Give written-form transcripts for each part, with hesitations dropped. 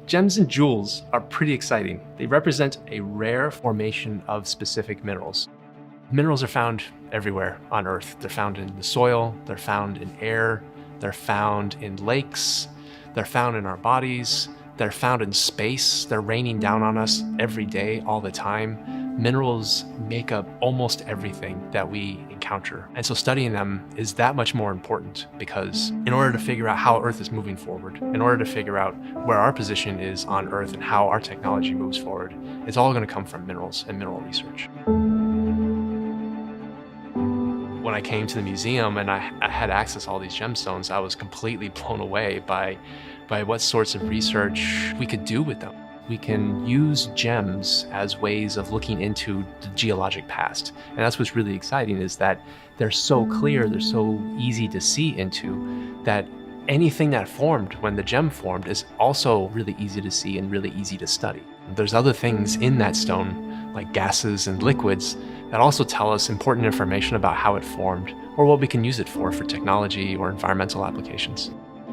Gems and jewels are pretty exciting. They represent a rare formation of specific minerals. Minerals are found everywhere on Earth. They're found in the soil, they're found in air, they're found in lakes, they're found in our bodies, they're found in space. They're raining down on us every day, all the time. Minerals make up almost everything that we encounter. And so studying them is that much more important, because in order to figure out how Earth is moving forward, in order to figure out where our position is on Earth and how our technology moves forward, it's all going to come from minerals and mineral research. When I came to the museum and I had access to all these gemstones, I was completely blown away by what sorts of research we could do with them. We can use gems as ways of looking into the geologic past. And that's what's really exciting, is that they're so clear, they're so easy to see into, that anything that formed when the gem formed is also really easy to see and really easy to study. There's other things in that stone, like gases and liquids, that also tell us important information about how it formed or what we can use it for technology or environmental applications.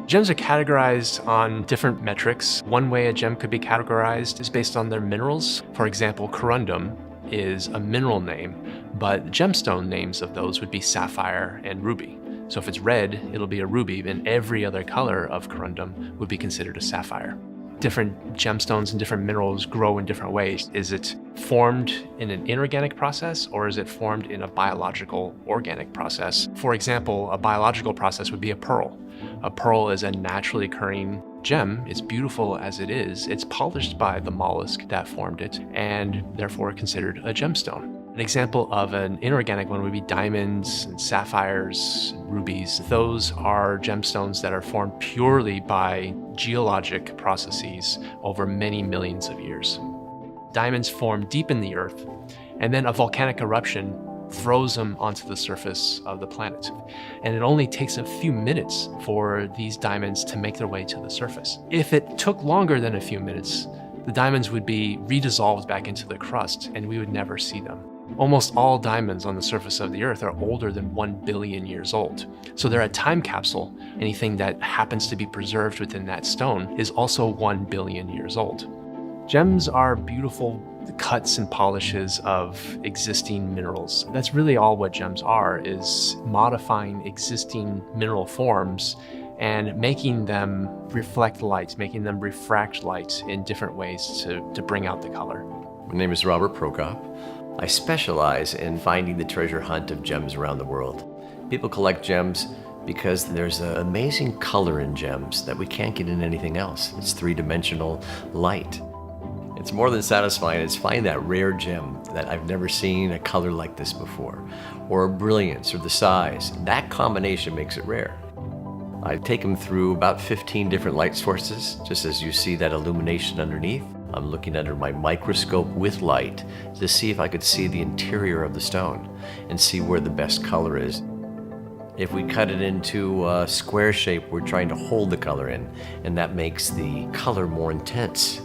Gems are categorized on different metrics. One way a gem could be categorized is based on their minerals. For example, corundum is a mineral name, but gemstone names of those would be sapphire and ruby. So if it's red, it'll be a ruby, and every other color of corundum would be considered a sapphire. Different gemstones and different minerals grow in different ways. Is it formed in an inorganic process, or is it formed in a biological organic process? For example, a biological process would be a pearl. A pearl is a naturally occurring gem. It's beautiful as it is. It's polished by the mollusk that formed it, and therefore considered a gemstone. An example of an inorganic one would be diamonds and sapphires, rubies. Those are gemstones that are formed purely by geologic processes over many millions of years. Diamonds form deep in the earth, and then a volcanic eruption throws them onto the surface of the planet. And it only takes a few minutes for these diamonds to make their way to the surface. If it took longer than a few minutes, the diamonds would be redissolved back into the crust and we would never see them. Almost all diamonds on the surface of the earth are older than 1 billion years old. So they're a time capsule. Anything that happens to be preserved within that stone is also 1 billion years old. Gems are beautiful cuts and polishes of existing minerals. That's really all what gems are, is modifying existing mineral forms and making them reflect light, making them refract light in different ways to bring out the color. My name is Robert Prokop. I specialize in finding the treasure hunt of gems around the world. People collect gems because there's an amazing color in gems that we can't get in anything else. It's three-dimensional light. It's more than satisfying. It's finding that rare gem that I've never seen a color like this before, or a brilliance, or the size. That combination makes it rare. I take them through about 15 different light sources, just as you see that illumination underneath. I'm looking under my microscope with light to see if I could see the interior of the stone and see where the best color is. If we cut it into a square shape, we're trying to hold the color in, and that makes the color more intense.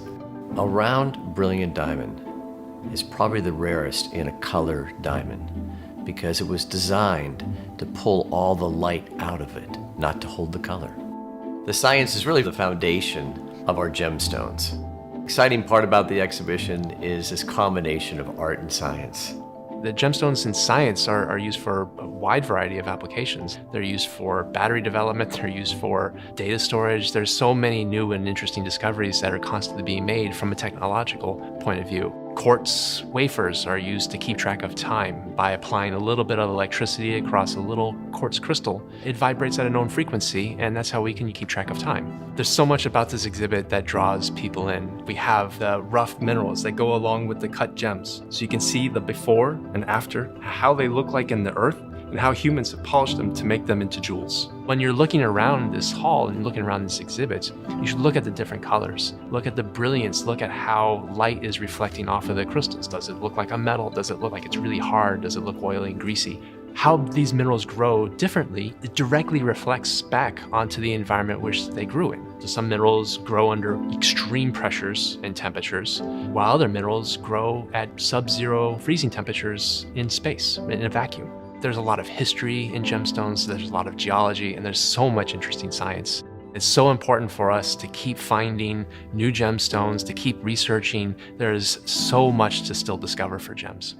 A round, brilliant diamond is probably the rarest in a color diamond because it was designed to pull all the light out of it, not to hold the color. The science is really the foundation of our gemstones. Exciting part about the exhibition is this combination of art and science. The gemstones in science are used for a wide variety of applications. They're used for battery development, they're used for data storage. There's so many new and interesting discoveries that are constantly being made from a technological point of view. Quartz wafers are used to keep track of time by applying a little bit of electricity across a little quartz crystal. It vibrates at a known frequency, and that's how we can keep track of time. There's so much about this exhibit that draws people in. We have the rough minerals that go along with the cut gems. So you can see the before and after, how they look like in the earth, and how humans have polished them to make them into jewels. When you're looking around this hall and looking around this exhibit, you should look at the different colors. Look at the brilliance, look at how light is reflecting off of the crystals. Does it look like a metal? Does it look like it's really hard? Does it look oily and greasy? How these minerals grow differently, it directly reflects back onto the environment which they grew in. So some minerals grow under extreme pressures and temperatures, while other minerals grow at sub-zero freezing temperatures in space, in a vacuum. There's a lot of history in gemstones, there's a lot of geology, and there's so much interesting science. It's so important for us to keep finding new gemstones, to keep researching. There's so much to still discover for gems.